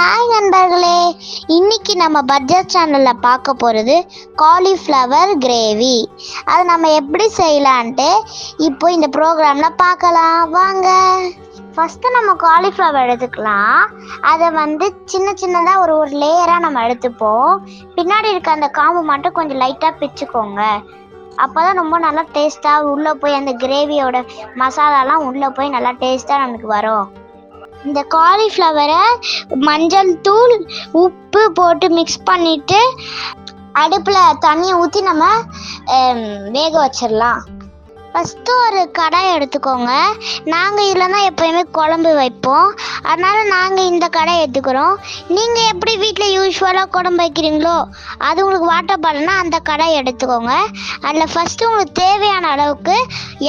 Hi நண்பர்களே, இன்னைக்கு நம்ம பட்ஜெட் சேனலில் பார்க்க போகிறது காலிஃப்ளவர் கிரேவி. அதை நம்ம எப்படி செய்யலான்ட்டு இப்போ இந்த ப்ரோக்ராமில் பார்க்கலாம் வாங்க. ஃபஸ்ட்டு நம்ம காலிஃப்ளவர் எடுத்துக்கலாம். அதை சின்ன சின்னதாக ஒரு லேயராக நம்ம எடுத்துப்போம். பின்னாடி இருக்க அந்த காம்பு மட்டும் கொஞ்சம் லைட்டாக பிச்சுக்கோங்க. அப்போ தான் ரொம்ப நல்லா டேஸ்ட்டாக உள்ளே போய் அந்த கிரேவியோட மசாலாலாம் உள்ளே போய் நல்லா டேஸ்ட்டாக நமக்கு வரும். இந்த காலிஃப்ளவரை மஞ்சள் தூள் உப்பு போட்டு மிக்ஸ் பண்ணிவிட்டு அடுப்பில் தண்ணியை ஊற்றி நம்ம வேக வச்சிடலாம். ஃபஸ்ட்டு ஒரு கடாய் எடுத்துக்கோங்க. நாங்கள் இதில் தான் எப்போயுமே குழம்பு வைப்போம், அதனால் நாங்கள் இந்த கடாய் எடுத்துக்கிறோம். நீங்கள் எப்படி வீட்டில் யூஸ்வலாக குழம்பு வைக்கிறீங்களோ அது உங்களுக்கு வாட்டப்படலைன்னா அந்த கடாய் எடுத்துக்கோங்க. அதில் ஃபஸ்ட்டு உங்களுக்கு தேவையான அளவுக்கு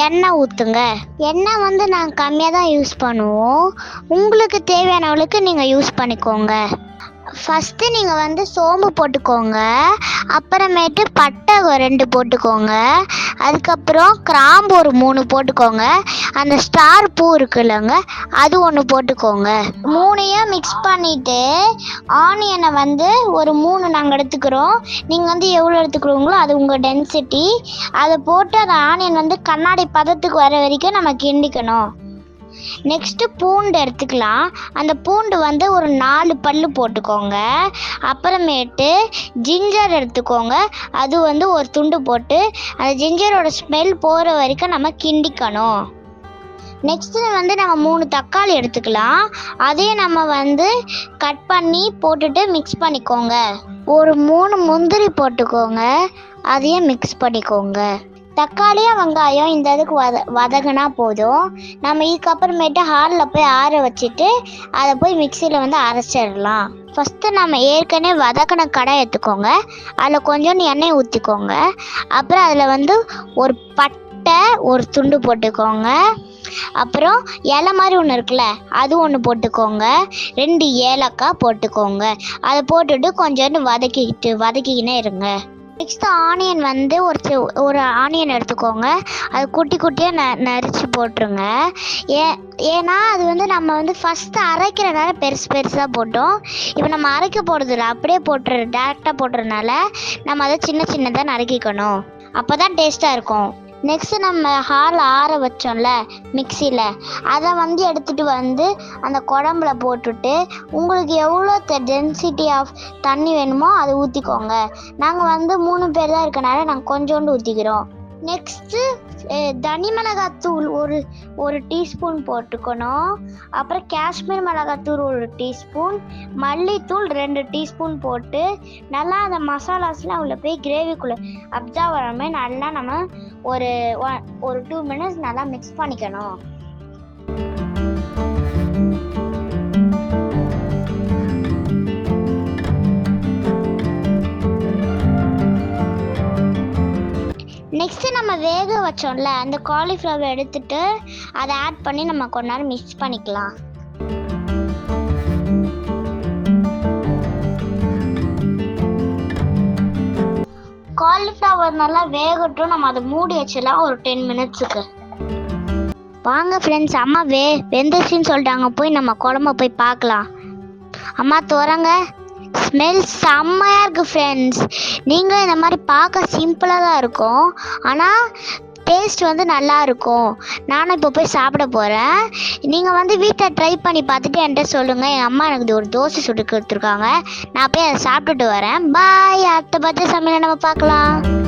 எண்ணெய் ஊற்றுங்க. எண்ணெய் நாங்கள் கம்மியாக தான் யூஸ் பண்ணுவோம், உங்களுக்கு தேவையான அளவுக்கு நீங்கள் யூஸ் பண்ணிக்கோங்க. ஃபஸ்ட்டு நீங்கள் சோம்பு போட்டுக்கோங்க, அப்புறமேட்டு பட்டை 2 போட்டுக்கோங்க, அதுக்கப்புறம் கிராம்பு ஒரு 3 போட்டுக்கோங்க, அந்த ஸ்டார் பூ இருக்குல்லங்க அது 1 போட்டுக்கோங்க. 3ஐயும் மிக்ஸ் பண்ணிவிட்டு ஆனியனை ஒரு 3 நாங்கள் எடுத்துக்கிறோம். நீங்கள் எவ்வளோ எடுத்துக்கிறோங்களோ அது உங்கள் டென்சிட்டி. அதை போட்டு அந்த ஆனியன் கண்ணாடி பதத்துக்கு வர வரைக்கும் நம்ம கிண்டிக்கணும். நெக்ஸ்ட்டு பூண்டு எடுத்துக்கலாம். அந்த பூண்டு ஒரு 4 பல்லு போட்டுக்கோங்க. அப்புறமேட்டு ஜிஞ்சர் எடுத்துக்கோங்க, அது ஒரு துண்டு போட்டு அந்த ஜிஞ்சரோட ஸ்மெல் போகிற வரைக்கும் நம்ம கிண்டிக்கணும். நெக்ஸ்ட்டு நம்ம 3 தக்காளி எடுத்துக்கலாம். அதையும் நம்ம கட் பண்ணி போட்டுட்டு மிக்ஸ் பண்ணிக்கோங்க. ஒரு 3 முந்திரி போட்டுக்கோங்க, அதையும் மிக்ஸ் பண்ணிக்கோங்க. தக்காளியும் வெங்காயம் இந்த இதுக்கு வதங்கினா போதும். நம்ம இதுக்கப்புறமேட்டு ஹாலில் போய் ஆற வச்சுட்டு அதை போய் மிக்சியில் அரைச்சிடலாம். ஃபஸ்ட்டு நம்ம ஏற்கனவே வதக்கின கடாய் எடுத்துக்கோங்க, அதில் கொஞ்சோண்டு எண்ணெய் ஊற்றிக்கோங்க. அப்புறம் அதில் ஒரு பட்டை ஒரு துண்டு போட்டுக்கோங்க, அப்புறம் இலை மாதிரி ஒன்று இருக்குல்ல அது 1 போட்டுக்கோங்க, 2 ஏலக்காய் போட்டுக்கோங்க. அதை போட்டுட்டு கொஞ்சோண்டு வதக்கிக்கினே இருங்க. நெக்ஸ்ட்டு ஆனியன் ஒரு ஆனியன் எடுத்துக்கோங்க, அது குட்டி குட்டியாக நரிச்சு போட்டுருங்க. ஏன்னா அது நம்ம ஃபஸ்ட்டு அரைக்கிறனால பெருசாக போட்டோம். இப்போ நம்ம அரைக்க போடுறதில்ல, அப்படியே டேரெக்டாக போட்டுறதுனால நம்ம அதை சின்ன சின்னதாக நறுக்கிக்கணும், அப்போ தான் டேஸ்ட்டாக இருக்கும். நெக்ஸ்ட்டு நம்ம ஹாலில் ஆற வச்சோம்ல மிக்சியில், அதை எடுத்துகிட்டு அந்த குழம்புல போட்டுட்டு உங்களுக்கு எவ்வளோ டென்சிட்டி ஆஃப் தண்ணி வேணுமோ அதை ஊற்றிக்கோங்க. நாங்கள் 3 பேர் தான் இருக்கனால நாங்கள் கொஞ்சோண்டு ஊற்றிக்கிறோம். நெக்ஸ்ட்டு தனி மிளகாத்தூள் ஒரு டீஸ்பூன் போட்டுக்கணும். அப்புறம் காஷ்மீர் மிளகாத்தூள் 1 டீஸ்பூன், மல்லித்தூள் 2 டீஸ்பூன் போட்டு நல்லா அந்த மசாலாஸ்லாம் உள்ள போய் கிரேவிக்குள்ளே அப்சர்வ் ஆகிற மாதிரி நல்லா நம்ம ஒரு 2 மினிட்ஸ் நல்லா மிக்ஸ் பண்ணிக்கணும். நெக்ஸ்ட்டு நம்ம வேக வச்சோம்ல அந்த காலிஃப்ளவர் எடுத்துட்டு அதை ஆட் பண்ணி நம்ம கொஞ்ச நேரம் மிக்ஸ் பண்ணிக்கலாம். காலிஃப்ளவர் நல்லா வேகட்டும், நம்ம அதை மூடி வச்சிடலாம் ஒரு 10 மினிட்ஸுக்கு. வாங்க ஃப்ரெண்ட்ஸ், அம்மா வெந்துச்சுன்னு சொல்லிட்டாங்க, போய் நம்ம குழம்ப போய் பார்க்கலாம். அம்மா திறங்க. ஸ்மெல் செம்மையாக இருக்குது ஃப்ரெண்ட்ஸ். நீங்களும் இந்த மாதிரி பார்க்க சிம்பிளாக தான் இருக்கும், ஆனால் டேஸ்ட் நல்லா இருக்கும். நானும் இப்போ போய் சாப்பிட போகிறேன். நீங்கள் வீட்டில் ட்ரை பண்ணி பார்த்துட்டு என்கிட்ட சொல்லுங்கள். எங்கள் அம்மா எனக்கு ஒரு தோசை சுட்டு கொடுத்துருக்காங்க, நான் போய் அதை சாப்பிட்டுட்டு வரேன். பாய். அடுத்த பட்ஜெட் சமையலை நம்ம பார்க்கலாம்.